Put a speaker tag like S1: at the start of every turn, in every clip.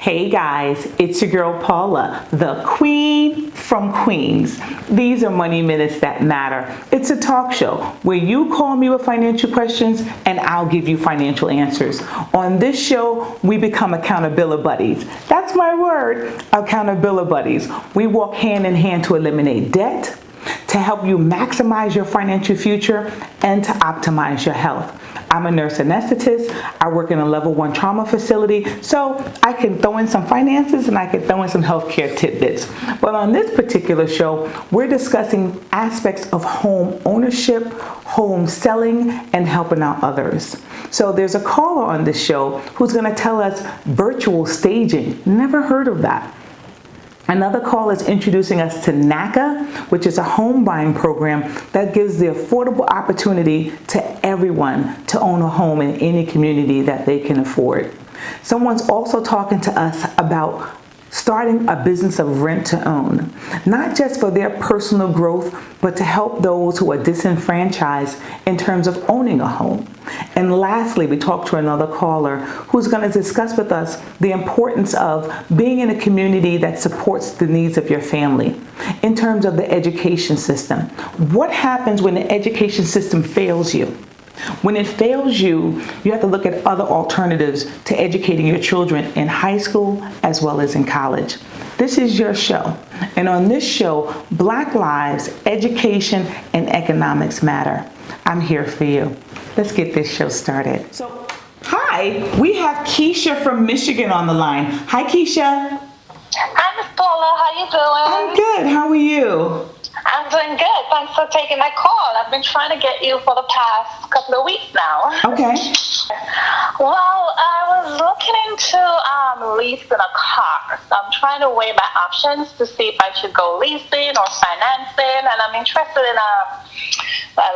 S1: Hey guys, it's your girl Paula, the Queen from Queens. These are Money Minutes That Matter. It's a talk show where you call me with financial questions and I'll give you financial answers. On this show, we become accountability buddies. That's my word, accountability buddies. We walk hand in hand to eliminate debt, to help you maximize your financial future, and to optimize your health. I'm a nurse anesthetist. I work in a level 1 trauma facility, so I can throw in some finances and I can throw in some healthcare tidbits. But on this particular show, we're discussing aspects of home ownership, home selling, and helping out others. So there's a caller on this show who's going to tell us virtual staging. Never heard of that. Another call is introducing us to NACA, which is a home buying program that gives the affordable opportunity to everyone to own a home in any community that they can afford. Someone's also talking to us about starting a business of rent to own, not just for their personal growth, but to help those who are disenfranchised in terms of owning a home. And lastly, we talked to another caller who's going to discuss with us the importance of being in a community that supports the needs of your family in terms of the education system. What happens when the education system fails you? When it fails you, you have to look at other alternatives to educating your children in high school as well as in college. This is your show. And on this show, Black lives, education, and economics matter. I'm here for you. Let's get this show started. So, hi, we have Keisha from Michigan on the line. Hi, Keisha.
S2: Hi, Miss Paula. How you doing?
S1: I'm good. How are you?
S2: I'm doing good. Thanks for taking my call. I've been trying to get you for the past couple of weeks now.
S1: Okay.
S2: Well, I was looking into leasing a car. So I'm trying to weigh my options to see if I should go leasing or financing. And I'm interested in a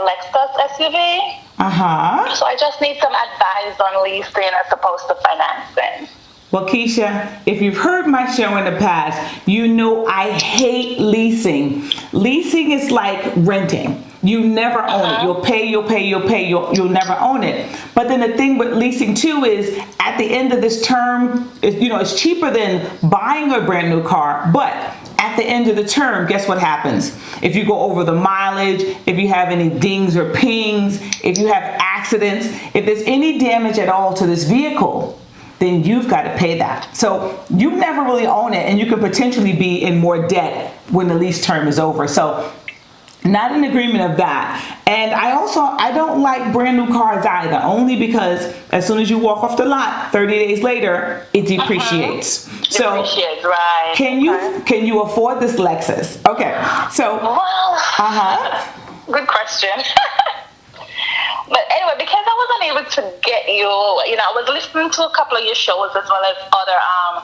S2: Lexus SUV.
S1: Uh-huh.
S2: So I just need some advice on leasing as opposed to financing.
S1: Well, Keisha, if you've heard my show in the past, you know I hate leasing. Leasing is like renting. You never own it. You'll pay. You'll never own it. But then the thing with leasing too is at the end of this term, it's cheaper than buying a brand new car. But at the end of the term, guess what happens? If you go over the mileage, if you have any dings or pings, if you have accidents, if there's any damage at all to this vehicle, then you've got to pay that. So you never really own it, and you could potentially be in more debt when the lease term is over. So not in agreement of that. And I don't like brand new cars either, only because as soon as you walk off the lot, 30 days later, it depreciates. So
S2: Depreciates, right.
S1: Can you afford this Lexus? Okay. So
S2: Good question. But anyway, because I wasn't able to get you, I was listening to a couple of your shows as well as other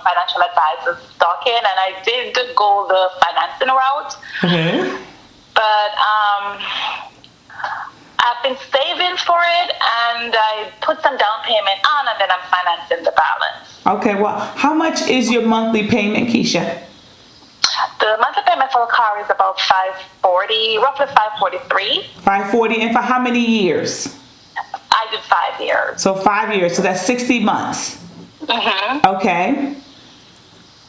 S2: financial advisors talking, and I did go the financing route. Mm-hmm. But I've been saving for it, and I put some down payment on, and then I'm financing the balance.
S1: Okay, well, how much is your monthly payment, Keisha?
S2: The monthly payment for the car is about $540, roughly $543.
S1: $540, and for how many years?
S2: I did 5 years.
S1: So 5 years, so that's 60 months.
S2: Mm-hmm.
S1: Okay.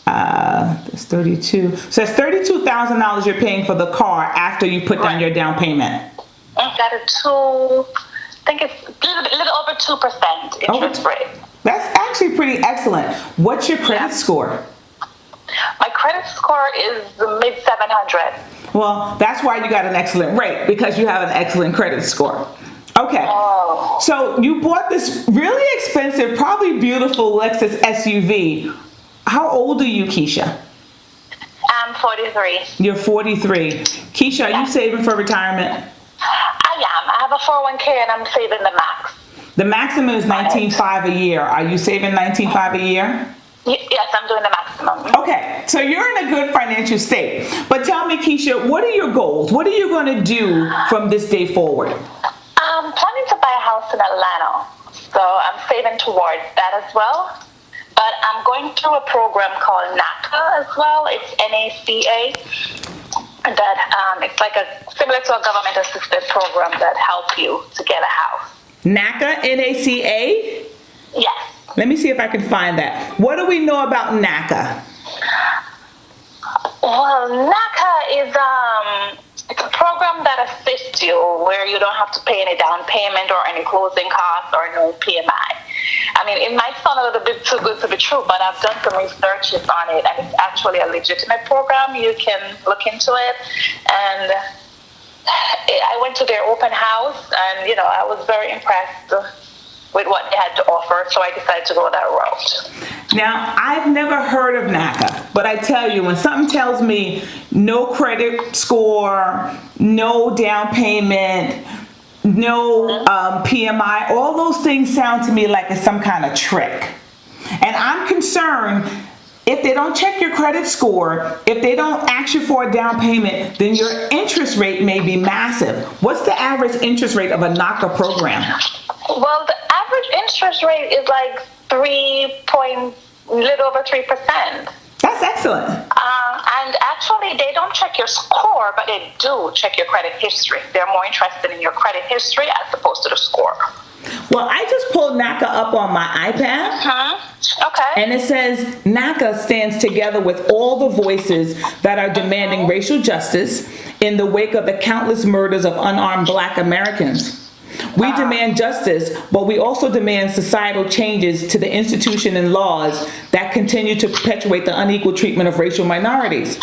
S1: That's 32. So that's $32,000 you're paying for the car after you put down your down payment.
S2: Got I think it's a little over 2% interest rate.
S1: That's actually pretty excellent. What's your credit score?
S2: My credit score is the mid 700.
S1: Well, that's why you got an excellent rate, because you have an excellent credit score. Okay.
S2: Oh.
S1: So you bought this really expensive, probably beautiful Lexus SUV. How old are you, Keisha?
S2: I'm 43.
S1: You're 43. Keisha, are you saving for retirement?
S2: I am. I have a 401k and I'm saving the max.
S1: The maximum is $19,500 a year. Are you saving $19,500 a year?
S2: Yes, I'm doing the maximum.
S1: Okay, so you're in a good financial state. But tell me, Keisha, what are your goals? What are you going to do from this day forward?
S2: I'm planning to buy a house in Atlanta, so I'm saving towards that as well. But I'm going through a program called NACA as well. It's NACA. That it's like similar to a government-assisted program that helps you to get a house.
S1: NACA, NACA?
S2: Yes.
S1: Let me see if I can find that. What do we know about NACA?
S2: Well, NACA is it's a program that assists you where you don't have to pay any down payment or any closing costs or no PMI. I mean, it might sound a little bit too good to be true, but I've done some researches on it, and it's actually a legitimate program. You can look into it, and I went to their open house, and I was very impressed with what they had to offer, so I decided to go that route.
S1: Now, I've never heard of NACA, but I tell you, when something tells me no credit score, no down payment, no PMI, all those things sound to me like it's some kind of trick. And I'm concerned if they don't check your credit score, if they don't ask you for a down payment, then your interest rate may be massive. What's the average interest rate of a NACA program?
S2: Well, the average interest rate is like little over 3%.
S1: That's excellent.
S2: And actually, they don't check your score, but they do check your credit history. They're more interested in your credit history as opposed to the score.
S1: Well, I just pulled NACA up on my iPad.
S2: Okay.
S1: And it says NACA stands together with all the voices that are demanding racial justice in the wake of the countless murders of unarmed Black Americans. We demand justice, but we also demand societal changes to the institution and laws that continue to perpetuate the unequal treatment of racial minorities.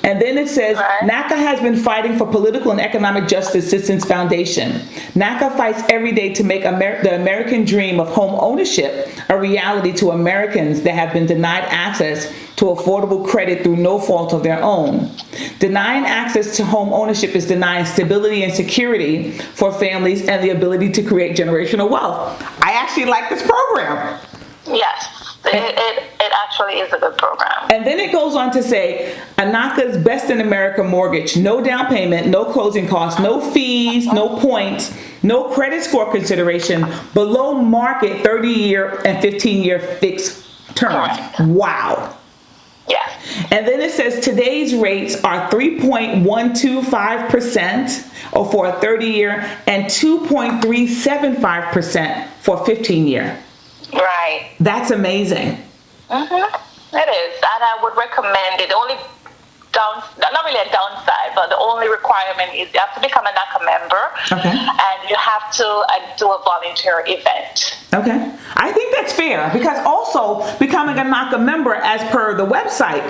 S1: And then it says, NACA has been fighting for political and economic justice since its foundation. NACA fights every day to make the American dream of home ownership a reality to Americans that have been denied access to affordable credit through no fault of their own. Denying access to home ownership is denying stability and security for families and the ability to create generational wealth. I actually like this program.
S2: Yes. It actually is a good program.
S1: And then it goes on to say, NACA's Best in America mortgage, no down payment, no closing costs, no fees, no points, no credit score consideration, below market 30-year and 15-year fixed terms.
S2: Correct.
S1: Wow.
S2: Yes.
S1: And then it says today's rates are 3.125% or for a 30-year and 2.375% for a 15-year.
S2: Right.
S1: That's amazing.
S2: It is, and I would recommend it. Only not really a downside, but the only requirement is you have to become a NACA member, and you have to do a volunteer event.
S1: Okay, I think that's fair, because also becoming a NACA member, as per the website,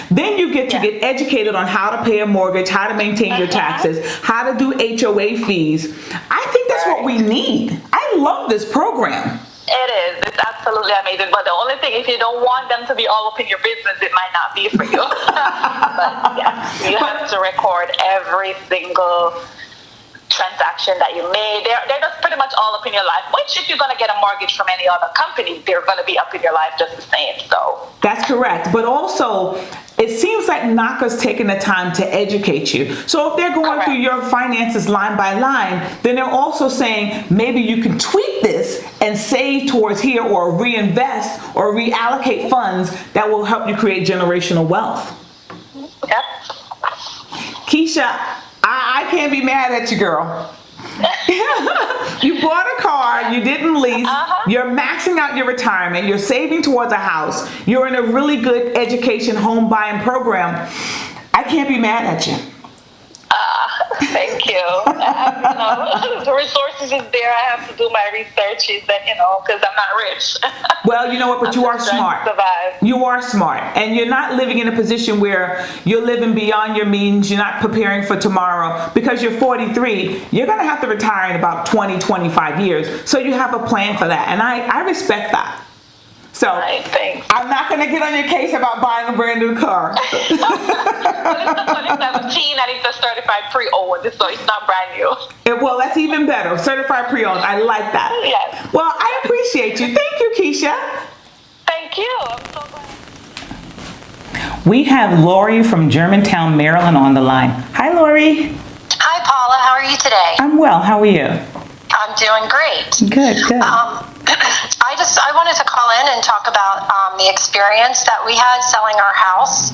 S1: then you get to get educated on how to pay a mortgage, how to maintain your taxes, how to do HOA fees. I think that's what we need. I love this program.
S2: It is. It's absolutely amazing. But the only thing, if you don't want them to be all up in your business, it might not be for you. But yeah, you have to record every single transaction that you made. They're just pretty much all up in your life, which if you're going to get a mortgage from any other company, they're going to be up in your life just the same. So
S1: that's correct. But also, it seems like NACA's taking the time to educate you. So if they're going through your finances line by line, then they're also saying maybe you can tweak this and save towards here, or reinvest or reallocate funds that will help you create generational wealth.
S2: Yep.
S1: Keisha, I can't be mad at you, girl. You bought a car, you didn't lease, you're maxing out your retirement, you're saving towards a house, you're in a really good education home buying program. I can't be mad at you.
S2: Thank you. The resources is there. I have to do my researches, and because I'm not rich.
S1: Well, you know what? But you are smart. You are smart, and you're not living in a position where you're living beyond your means. You're not preparing for tomorrow because you're 43. You're going to have to retire in about 20, 25 years. So you have a plan for that, and I respect that. So I'm not going to get on your case about buying a brand new car.
S2: Well, it's a 2017 and it's a certified pre-owned, so it's not brand new.
S1: Well, that's even better. Certified pre-owned. I like that.
S2: Yes.
S1: Well, I appreciate you. Thank you, Keisha.
S2: Thank you. I'm so glad.
S1: We have Lori from Germantown, Maryland on the line. Hi, Lori.
S3: Hi, Paula. How are you today?
S1: I'm well. How are you?
S3: I'm doing great.
S1: Good.
S3: I wanted to call in and talk about the experience that we had selling our house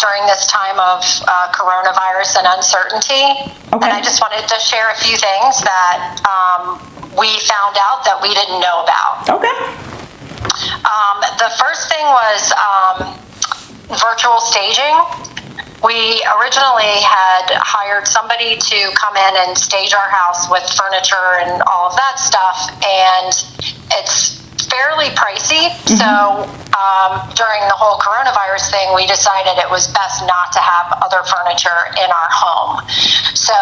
S3: during this time of coronavirus and uncertainty.
S1: Okay.
S3: And I just wanted to share a few things that we found out that we didn't know about.
S1: Okay.
S3: The first thing was virtual staging. We originally had hired somebody to come in and stage our house with furniture and all of that stuff, and it's fairly pricey. So during the whole coronavirus thing, we decided it was best not to have other furniture in our home. So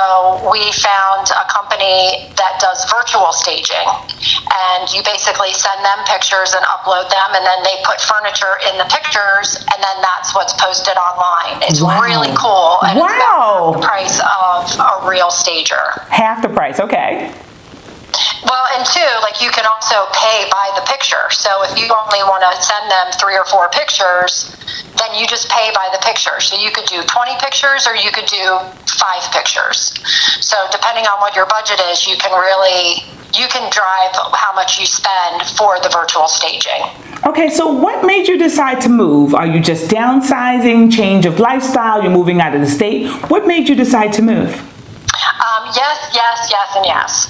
S3: we found a company that does virtual staging, and you basically send them pictures and upload them, and then they put furniture in the pictures, and then that's what's posted online. It's really cool. And it's about the price of a real stager.
S1: Half the price, okay.
S3: Well, and two, like, you can also pay by the picture. So if you only want to send them 3 or 4 pictures, then you just pay by the picture. So you could do 20 pictures or you could do 5 pictures. So depending on what your budget is, you can drive how much you spend for the virtual staging.
S1: Okay, so what made you decide to move? Are you just downsizing, change of lifestyle, you're moving out of the state? What made you decide to move?
S3: Yes, and yes.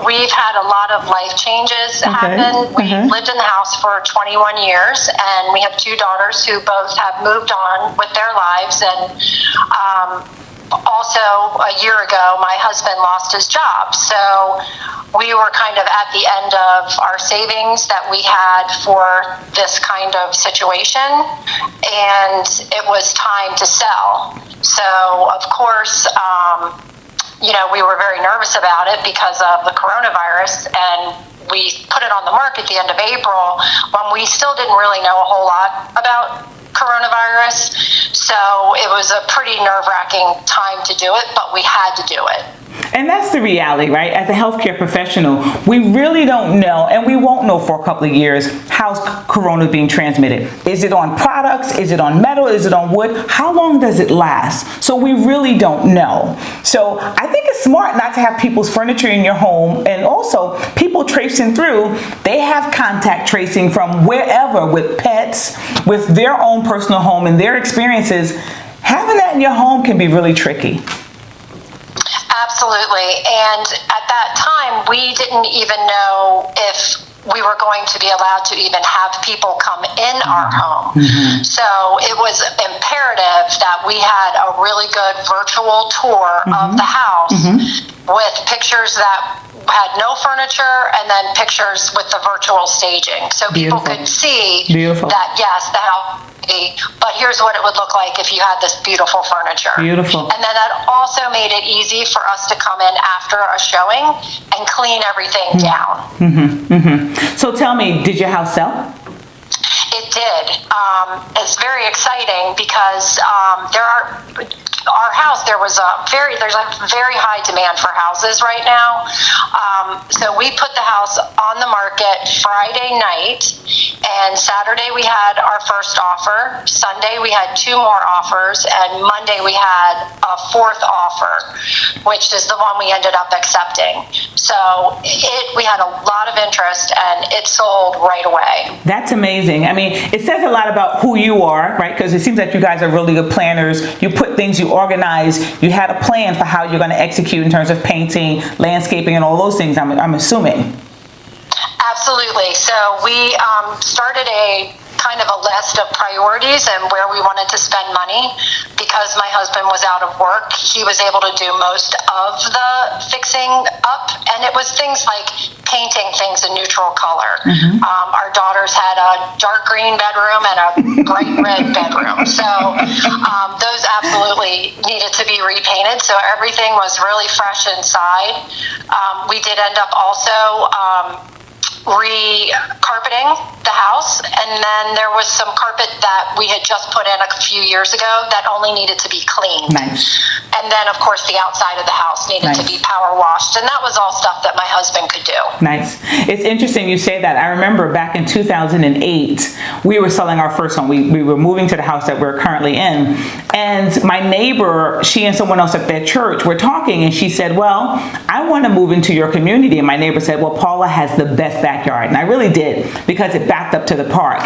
S3: We've had a lot of life changes happen. We've lived in the house for 21 years, and we have 2 daughters who both have moved on with their lives. And also, a year ago, my husband lost his job. So we were kind of at the end of our savings that we had for this kind of situation, and it was time to sell. So, of course, we were very nervous about it because of the coronavirus, and we put it on the market at the end of April when we still didn't really know a whole lot about coronavirus. So it was a pretty nerve-wracking time to do it, but we had to do it.
S1: And that's the reality, right? As a healthcare professional, we really don't know, and we won't know for a couple of years, how's corona being transmitted. Is it on products? Is it on metal? Is it on wood? How long does it last? So we really don't know. So I think it's smart not to have people's furniture in your home, and also people tracing through, they have contact tracing from wherever with pets, with their own personal home and their experiences. Having that in your home can be really tricky.
S3: Absolutely. And at that time, we didn't even know if we were going to be allowed to even have people come in our home. So it was imperative that we had a really good virtual tour of the house with pictures that had no furniture, and then pictures with the virtual staging. So people could see that, yes, the house, but here's what it would look like if you had this beautiful furniture.
S1: Beautiful.
S3: And then that also made it easy for us to come in after a showing and clean everything down.
S1: So tell me, did your house sell?
S3: It did. It's very exciting because there's a very high demand for houses right now. So we put the house on the market Friday night, and Saturday we had our first offer. Sunday we had 2 more offers, and Monday we had a 4th offer, which is the one we ended up accepting. So we had a lot of interest, and it sold right away.
S1: That's amazing. I mean, it says a lot about who you are, right? Because it seems like you guys are really good planners. You put things, you organize, you had a plan for how you're going to execute in terms of painting, landscaping, and all those things, I'm assuming.
S3: Absolutely. So we started a kind of a list of priorities and where we wanted to spend money. Because my husband was out of work, he was able to do most of the fixing up, and it was things like painting things a neutral color. Our daughters had a dark green bedroom and a bright red bedroom, so those absolutely needed to be repainted, so everything was really fresh inside. We did end up also re-carpeting the house, and then there was some carpet that we had just put in a few years ago that only needed to be cleaned. And then, of course, the outside of the house needed to be power washed, and that was all stuff that my husband could do.
S1: It's interesting you say that. I remember back in 2008, we were selling our first home. We were moving to the house that we're currently in, and my neighbor, she and someone else at their church were talking, and she said, well, I want to move into your community. And my neighbor said, well, Paula has the best backyard. And I really did, because it backed up to the park.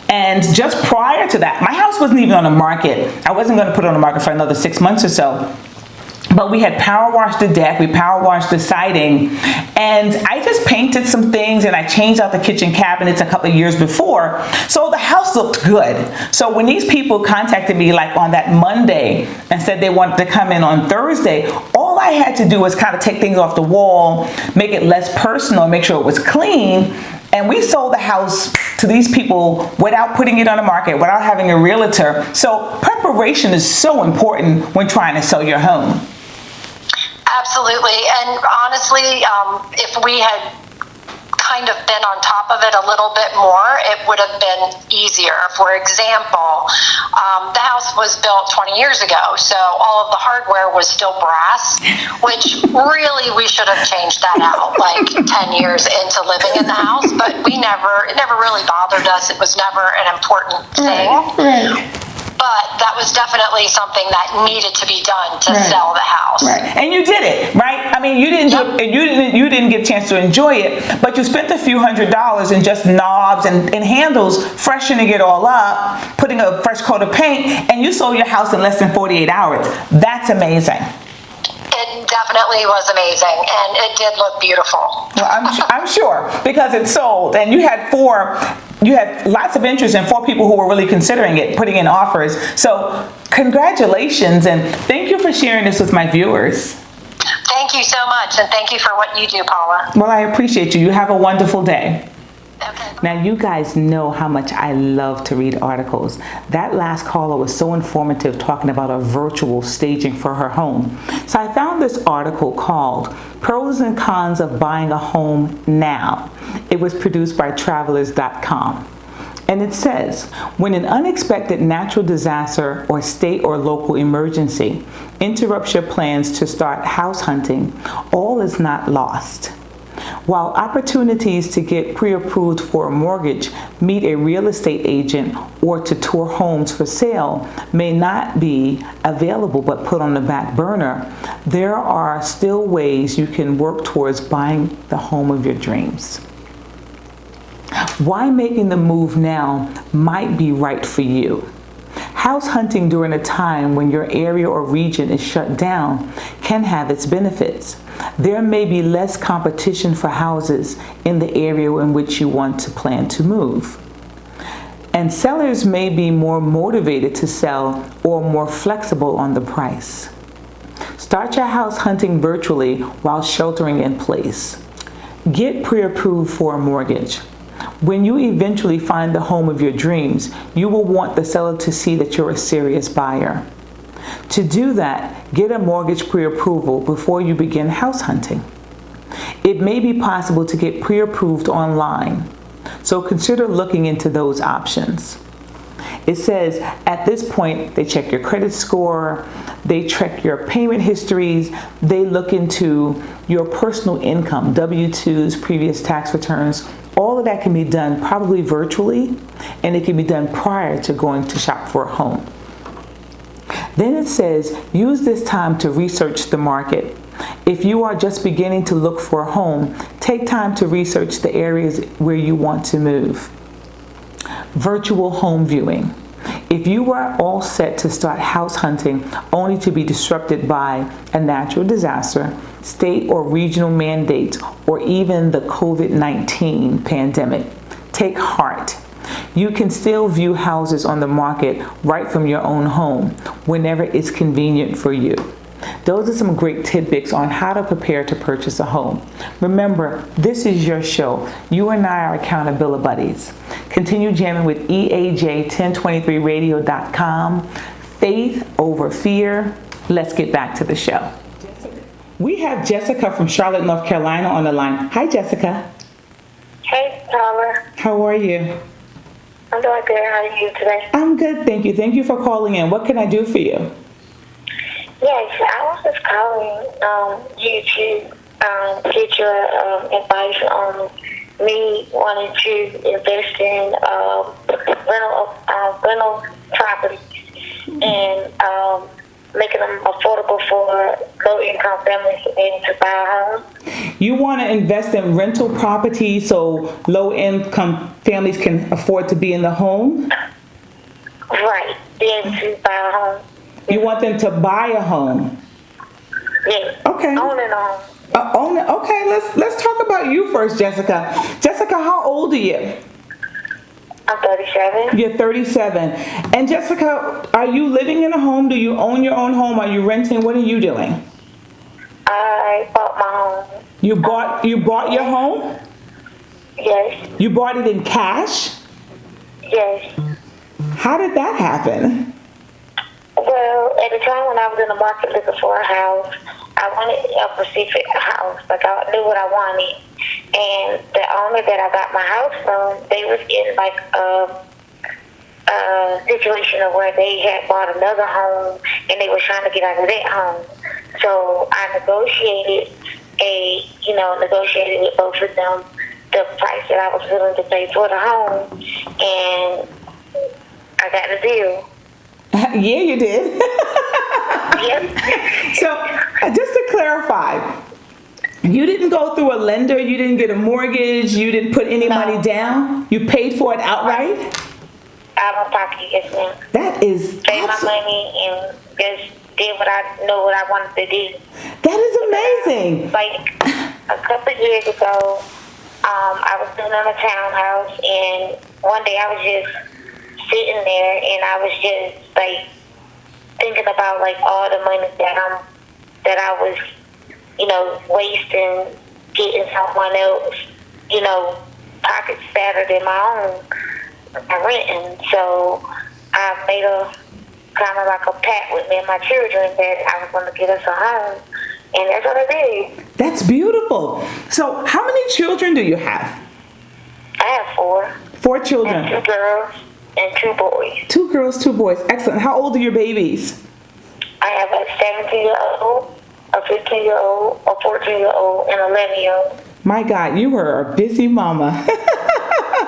S1: And just prior to that, my house wasn't even on the market. I wasn't going to put it on the market for another 6 months or so. But we had power washed the deck, we power washed the siding, and I just painted some things and I changed out the kitchen cabinets a couple of years before. So the house looked good. So when these people contacted me like on that Monday and said they wanted to come in on Thursday, all I had to do was kind of take things off the wall, make it less personal, make sure it was clean. And we sold the house to these people without putting it on the market, without having a realtor. So preparation is so important when trying to sell your home.
S3: Absolutely. And honestly, if we had kind of been on top of it a little bit more, it would have been easier. For example, the house was built 20 years ago, so all of the hardware was still brass, which really we should have changed that out like 10 years into living in the house, but it never really bothered us. It was never an important thing.
S1: Right.
S3: But that was definitely something that needed to be done to sell the house.
S1: Right. And you did it, right? I mean, you didn't do it, and you didn't get a chance to enjoy it, but you spent a few $100s in just knobs and handles, freshening it all up, putting a fresh coat of paint, and you sold your house in less than 48 hours. That's amazing.
S3: It definitely was amazing, and it did look beautiful.
S1: Well, I'm sure, because it sold, and you had lots of interest in 4 people who were really considering it, putting in offers. So congratulations, and thank you for sharing this with my viewers.
S3: Thank you so much, and thank you for what you do, Paula.
S1: Well, I appreciate you. You have a wonderful day.
S3: Okay.
S1: Now, you guys know how much I love to read articles. That last caller was so informative, talking about a virtual staging for her home. So I found this article called Pros and Cons of Buying a Home Now. It was produced by travelers.com. And it says, when an unexpected natural disaster or state or local emergency interrupts your plans to start house hunting, all is not lost. While opportunities to get pre-approved for a mortgage, meet a real estate agent, or to tour homes for sale may not be available but put on the back burner, there are still ways you can work towards buying the home of your dreams. Why making the move now might be right for you. House hunting during a time when your area or region is shut down can have its benefits. There may be less competition for houses in the area in which you want to plan to move. And sellers may be more motivated to sell or more flexible on the price. Start your house hunting virtually while sheltering in place. Get pre-approved for a mortgage. When you eventually find the home of your dreams, you will want the seller to see that you're a serious buyer. To do that, get a mortgage pre-approval before you begin house hunting. It may be possible to get pre-approved online, so consider looking into those options. It says at this point, they check your credit score, they check your payment histories, they look into your personal income, W-2s, previous tax returns. All of that can be done probably virtually, and it can be done prior to going to shop for a home. Then it says, use this time to research the market. If you are just beginning to look for a home, take time to research the areas where you want to move. Virtual home viewing. If you are all set to start house hunting only to be disrupted by a natural disaster, state or regional mandates, or even the COVID-19 pandemic, take heart. You can still view houses on the market right from your own home whenever it's convenient for you. Those are some great tidbits on how to prepare to purchase a home. Remember, this is your show. You and I are accountability buddies. Continue jamming with EAJ1023radio.com. Faith over fear. Let's get back to the show. We have Jessica from Charlotte, North Carolina on the line. Hi, Jessica.
S4: Hey, Paula.
S1: How are you?
S4: I'm doing good. How are you today?
S1: I'm good, thank you. Thank you for calling in. What can I do for you?
S4: Yes, I was just calling you to get your advice on me wanting to invest in rental properties and making them affordable for low-income families able to buy a home.
S1: You want to invest in rental property so low-income families can afford to be in the home?
S4: Right, be able to buy a home.
S1: You want them to buy a home?
S4: Yeah.
S1: Okay.
S4: Owning a home.
S1: Okay, let's talk about you first, Jessica. Jessica, how old are you?
S4: I'm 37.
S1: You're 37. And Jessica, are you living in a home? Do you own your own home? Are you renting? What are you doing?
S4: I bought my home.
S1: You bought your home?
S4: Yes.
S1: You bought it in cash?
S4: Yes.
S1: How did that happen?
S4: Well, at the time when I was in the market looking for a house, I wanted a specific house. Like, I knew what I wanted. And the owner that I got my house from, they was in like a situation of where they had bought another home and they were trying to get out of that home. So I negotiated with both of them the price that I was willing to pay for the home, and I got the deal.
S1: Yeah, you did.
S4: Yep.
S1: So, just to clarify, you didn't go through a lender, you didn't get a mortgage, you didn't put any money down, you paid for it outright?
S4: Out of pocket, yes, ma'am.
S1: That is
S4: Paid my money and just did what I wanted to do.
S1: That is amazing.
S4: Like a couple of years ago, I was living in a townhouse, and one day I was just sitting there, and I was just like thinking about like all the money that I was, wasting getting someone else, pockets fatter than my own renting. So I made a kind of like a pact with me and my children that I was going to get us a home, and that's what I did.
S1: That's beautiful. So, how many children do you have?
S4: I have 4.
S1: 4 children.
S4: And 2 girls and 2 boys.
S1: 2 girls, 2 boys. Excellent. How old are your babies?
S4: I have a 17-year-old, a 15-year-old, a 14-year-old, and an 11-year-old.
S1: My God, you are a busy mama.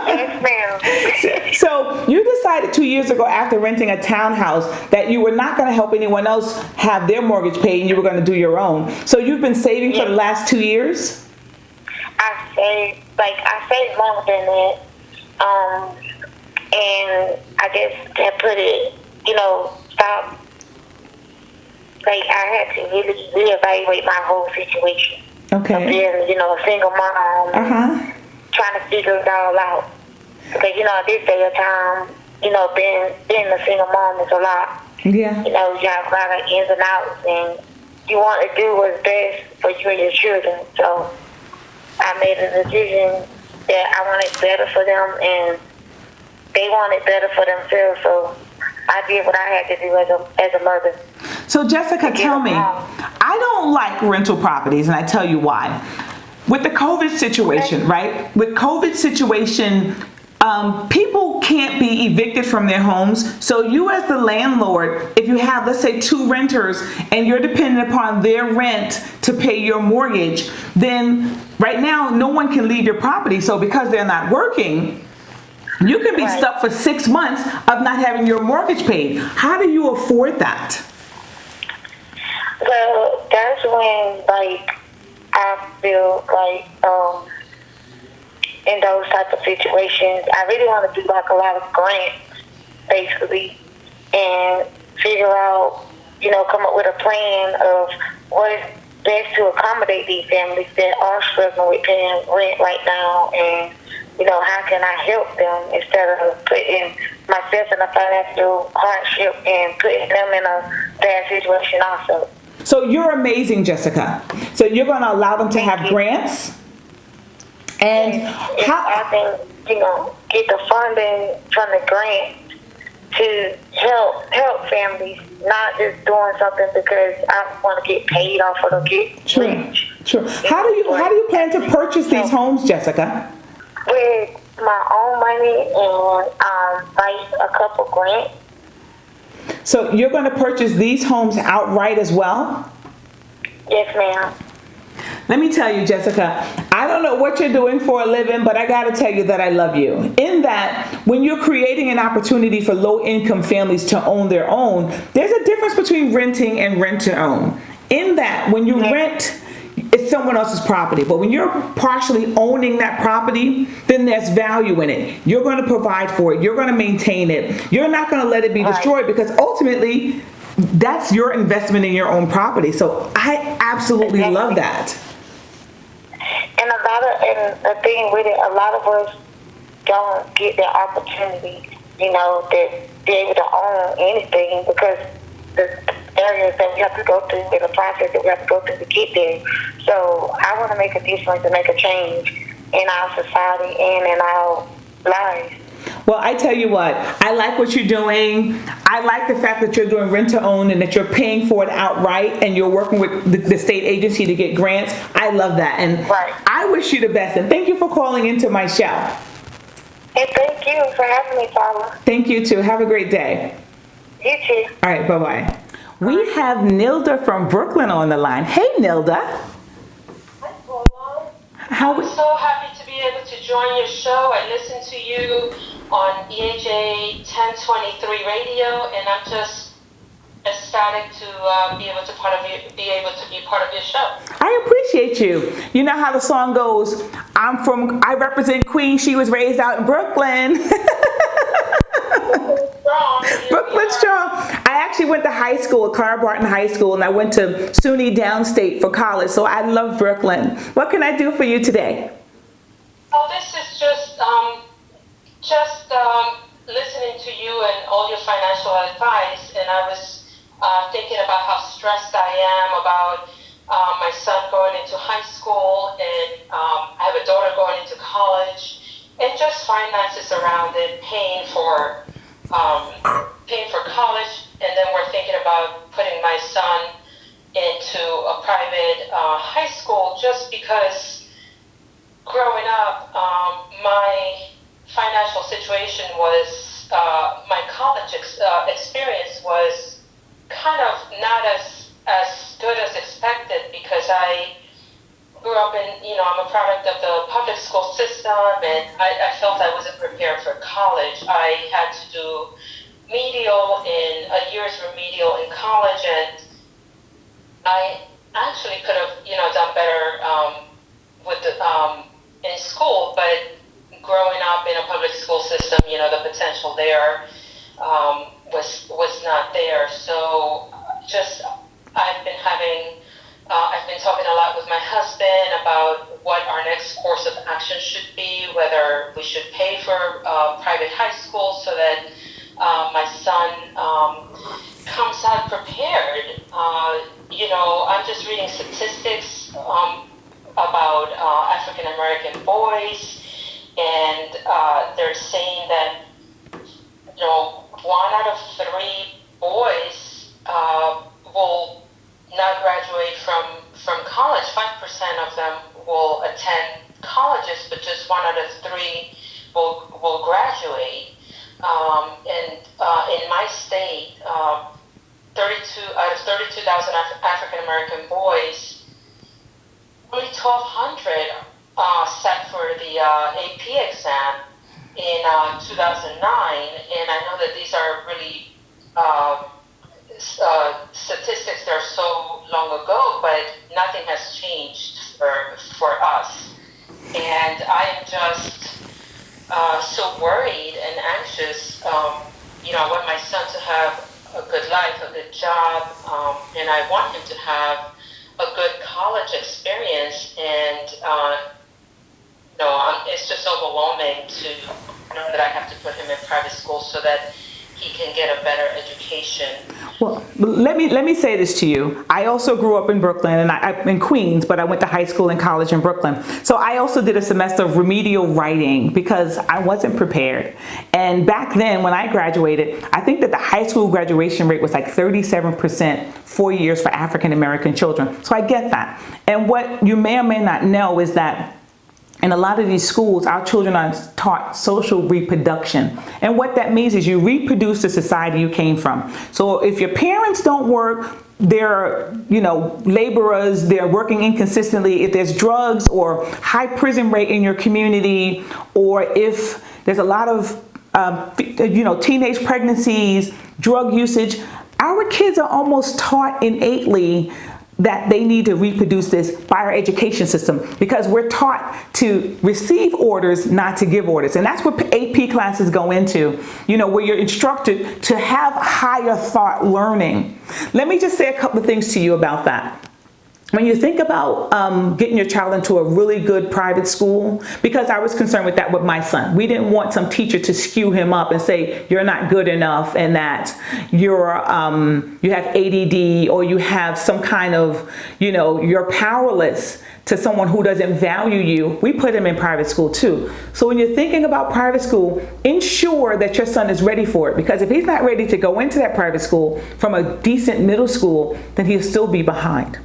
S4: Yes, ma'am.
S1: So you decided 2 years ago after renting a townhouse that you were not going to help anyone else have their mortgage paid and you were going to do your own. So you've been saving for the last 2 years?
S4: I saved longer than that. And I just had put it, stop. Like, I had to really reevaluate my whole situation.
S1: Okay.
S4: Of being, a single mom, trying to figure it all out. Because, at this day of time, being a single mom is a lot.
S1: Yeah.
S4: You have a lot of ins and outs, and you want to do what's best for you and your children. So I made a decision that I wanted better for them, and they wanted better for themselves. So I did what I had to do as a mother.
S1: So Jessica, tell me, I don't like rental properties, and I tell you why. With the COVID situation, right? With COVID situation, people can't be evicted from their homes. So you as the landlord, if you have, let's say, 2 renters and you're dependent upon their rent to pay your mortgage, then right now no one can leave your property. So because they're not working, you can be stuck for 6 months of not having your mortgage paid. How do you afford that?
S4: Well, that's when, I feel in those type of situations, I really want to do, a lot of grants, basically, and figure out, come up with a plan of what is best to accommodate these families that are struggling with paying rent right now, and, how can I help them instead of putting myself in a financial hardship and putting them in a bad situation also.
S1: So you're amazing, Jessica. So you're going to allow them to have grants? And how
S4: I can, get the funding from the grant to help families, not just doing something because I want to get paid off or to get rich.
S1: True. How do you plan to purchase these homes, Jessica?
S4: With my own money and a couple grants.
S1: So you're going to purchase these homes outright as well?
S4: Yes, ma'am.
S1: Let me tell you, Jessica, I don't know what you're doing for a living, but I got to tell you that I love you. In that, when you're creating an opportunity for low-income families to own their own, there's a difference between renting and rent-to-own. In that, when you rent, it's someone else's property. But when you're partially owning that property, then there's value in it. You're going to provide for it. You're going to maintain it. You're not going to let it be destroyed because ultimately, that's your investment in your own property. So I absolutely love that.
S4: And the thing with it, a lot of us don't get the opportunity, to be able to own anything because the areas that we have to go through and the process that we have to go through to get there. So I want to make a difference and make a change in our society and in our lives.
S1: Well, I tell you what, I like what you're doing. I like the fact that you're doing rent to own and that you're paying for it outright and you're working with the state agency to get grants. I love that. And
S4: right.
S1: I wish you the best. And thank you for calling into my show.
S4: And thank you for having me, Paula.
S1: Thank you too. Have a great day.
S4: You too.
S1: All right, bye-bye. We have Nilda from Brooklyn on the line. Hey, Nilda.
S5: Hi, Paula. I'm so happy to be able to join your show. I listen to you on EHA 1023 radio, and I'm just ecstatic to be able to be part of your show.
S1: I appreciate you. You know how the song goes, I represent Queens, she was raised out in Brooklyn. Brooklyn strong. I actually went to high school, Clara Barton High School, and I went to SUNY Downstate for college, so I love Brooklyn. What can I do for you today?
S5: Oh, this is just listening to you and all your financial advice, and I was thinking about how stressed I am about my son going into high school, and I have a daughter going into college, and just finances around it, paying for college, and then we're thinking about putting my son into a private high school just because growing up, my financial situation was, my college experience was kind of not as good as expected because I grew up in, I'm a product of the public school system, and I felt I wasn't prepared for college. I had to do a year's remedial in college, and I actually could have, done better in school, but growing up in a public school system, the potential there was not there. So I've been talking a lot with my husband about what our next course of action should be, whether we should pay for private high school so that my son comes out prepared. I'm just reading statistics about African American boys, and they're saying that 1 out of 3 boys will not graduate from college. 5% of them will attend colleges, but just 1 out of 3 will graduate. And in my state, 32 out of 32,000 African American boys, only 1,200 sat for the AP exam in 2009, and I know that these are really statistics that are so long ago, but nothing has changed for us. And I am just so worried and anxious. I want my son to have a good life, a good job, and I want him to have a good college experience. And it's just overwhelming to know that I have to put him in private school so that he can get a better education.
S1: Well, let me say this to you. I also grew up in Brooklyn, and I'm in Queens, but I went to high school and college in Brooklyn. So I also did a semester of remedial writing because I wasn't prepared. And back then, when I graduated, I think that the high school graduation rate was like 37%, 4 years for African American children. So I get that. And what you may or may not know is that in a lot of these schools, our children are taught social reproduction. And what that means is you reproduce the society you came from. So if your parents don't work, they're, laborers, they're working inconsistently. If there's drugs or high prison rate in your community, or if there's a lot of, teenage pregnancies, drug usage, our kids are almost taught innately that they need to reproduce this by our education system, because we're taught to receive orders, not to give orders. And that's what AP classes go into, where you're instructed to have higher thought learning. Let me just say a couple of things to you about that. When you think about getting your child into a really good private school, because I was concerned with that with my son. We didn't want some teacher to skew him up and say, you're not good enough, and that you have ADD, or you have some kind of, you're powerless to someone who doesn't value you. We put him in private school too. So when you're thinking about private school, ensure that your son is ready for it, because if he's not ready to go into that private school from a decent middle school, then he'll still be behind.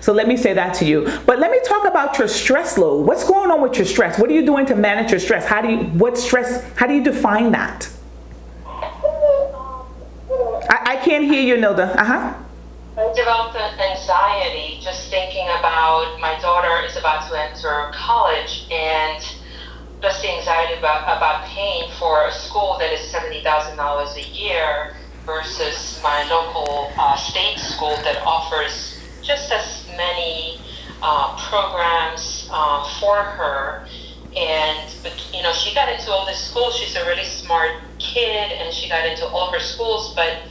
S1: So let me say that to you. But let me talk about your stress load. What's going on with your stress? What are you doing to manage your stress? How do you define that? I can't hear you, Nilda.
S5: I developed anxiety just thinking about my daughter is about to enter college, and just the anxiety about paying for a school that is $70,000 a year versus my local state school that offers just as many programs for her. But she got into all this school. She's a really smart kid, and she got into all her schools. But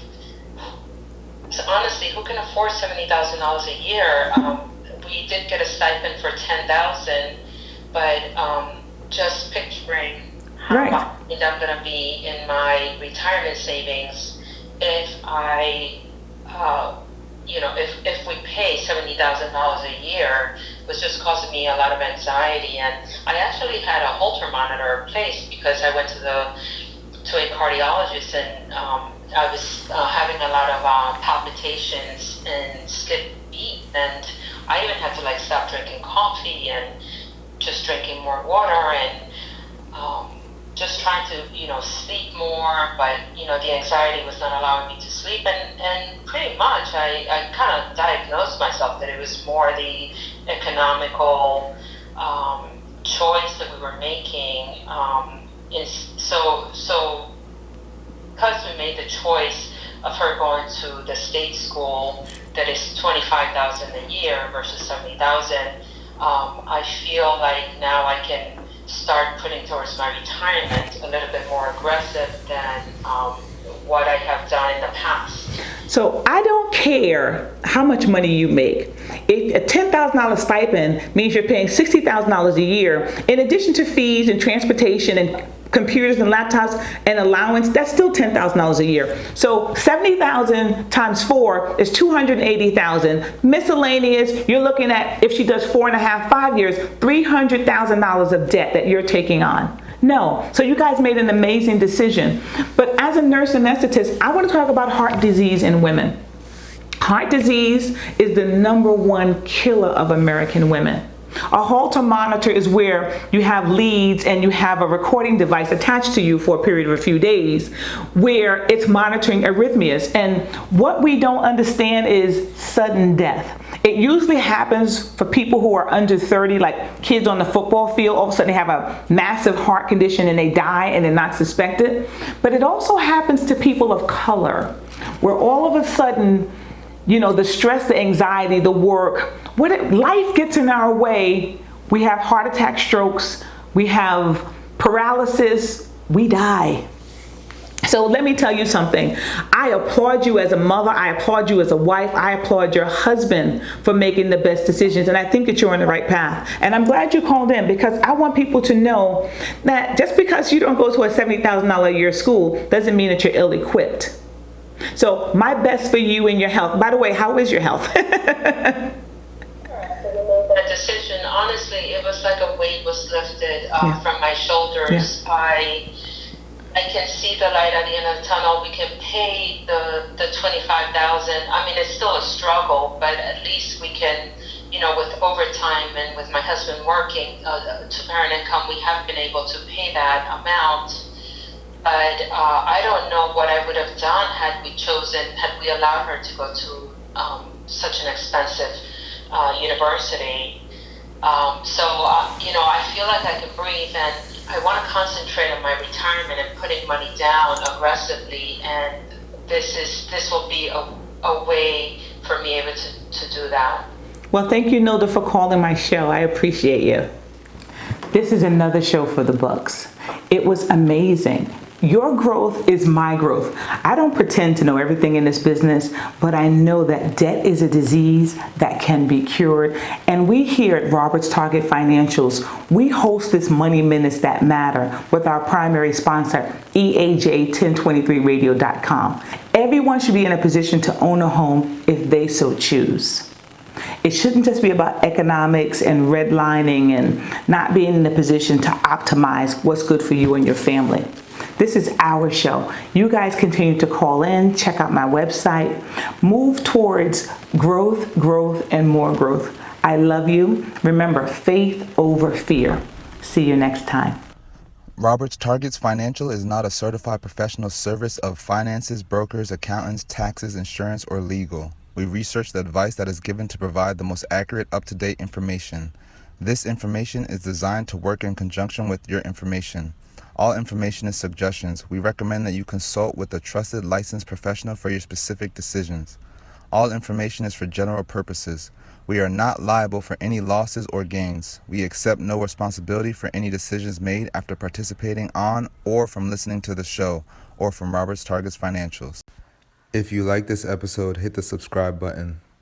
S5: so honestly, who can afford $70,000 a year? We did get a stipend for $10,000, but just picturing how much I'm going to be in my retirement savings if I if we pay $70,000 a year, was just causing me a lot of anxiety. And I actually had a Holter monitor placed because I went to a cardiologist, and I was having a lot of palpitations and skip beat, and I even had to stop drinking coffee and just drinking more water, and just trying to sleep more, but the anxiety was not allowing me to sleep, and pretty much I kind of diagnosed myself that it was more the economical choice that we were making. So because we made the choice of her going to the state school that is $25,000 a year versus $70,000, I feel like now I can start putting towards my retirement a little bit more aggressive than what I have done in the past.
S1: So I don't care how much money you make. If a $10,000 stipend means you're paying $60,000 a year, in addition to fees and transportation and computers and laptops and allowance, that's still $10,000 a year. So 70,000 times 4 is 280,000. Miscellaneous, you're looking at, if she does 4.5, 5 years, $300,000 of debt that you're taking on. No. So you guys made an amazing decision. But as a nurse anesthetist, I want to talk about heart disease in women. Heart disease is the #1 killer of American women. A Holter monitor is where you have leads and you have a recording device attached to you for a period of a few days where it's monitoring arrhythmias. And what we don't understand is sudden death. It usually happens for people who are under 30, like kids on the football field. All of a sudden they have a massive heart condition and they die and they're not suspected. But it also happens to people of color, where all of a sudden, the stress, the anxiety, the work, life gets in our way. We have heart attack, strokes, we have paralysis, we die. So let me tell you something. I applaud you as a mother. I applaud you as a wife. I applaud your husband for making the best decisions. And I think that you're on the right path. And I'm glad you called in, because I want people to know that just because you don't go to a $70,000 a year school doesn't mean that you're ill-equipped. So my best for you and your health. By the way, how is your health?
S5: That decision, honestly, it was like a weight was lifted from my shoulders. Yeah. I can see the light at the end of the tunnel. We can pay the $25,000. I mean, it's still a struggle, but at least we can, with overtime and with my husband working, two-parent income, we have been able to pay that amount. But I don't know what I would have done had we allowed her to go to such an expensive university. I feel like I can breathe, and I want to concentrate on my retirement and putting money down aggressively. And this will be a way for me able to do that.
S1: Well, thank you, Nilda, for calling my show. I appreciate you. This is another show for the books. It was amazing. Your growth is my growth. I don't pretend to know everything in this business, but I know that debt is a disease that can be cured. And we here at Roberts Target Financials, we host this Money Minutes That Matter with our primary sponsor, EAJ1023radio.com. Everyone should be in a position to own a home if they so choose. It shouldn't just be about economics and redlining and not being in a position to optimize what's good for you and your family. This is our show. You guys continue to call in, check out my website, move towards growth, and more growth. I love you. Remember, faith over fear. See you next time.
S6: Roberts Targets Financial is not a certified professional service of finances, brokers, accountants, taxes, insurance, or legal. We research the advice that is given to provide the most accurate, up-to-date information. This information is designed to work in conjunction with your information. All information is suggestions. We recommend that you consult with a trusted licensed professional for your specific decisions. All information is for general purposes. We are not liable for any losses or gains. We accept no responsibility for any decisions made after participating on or from listening to the show or from Roberts Targets Financials. If you like this episode, hit the subscribe button.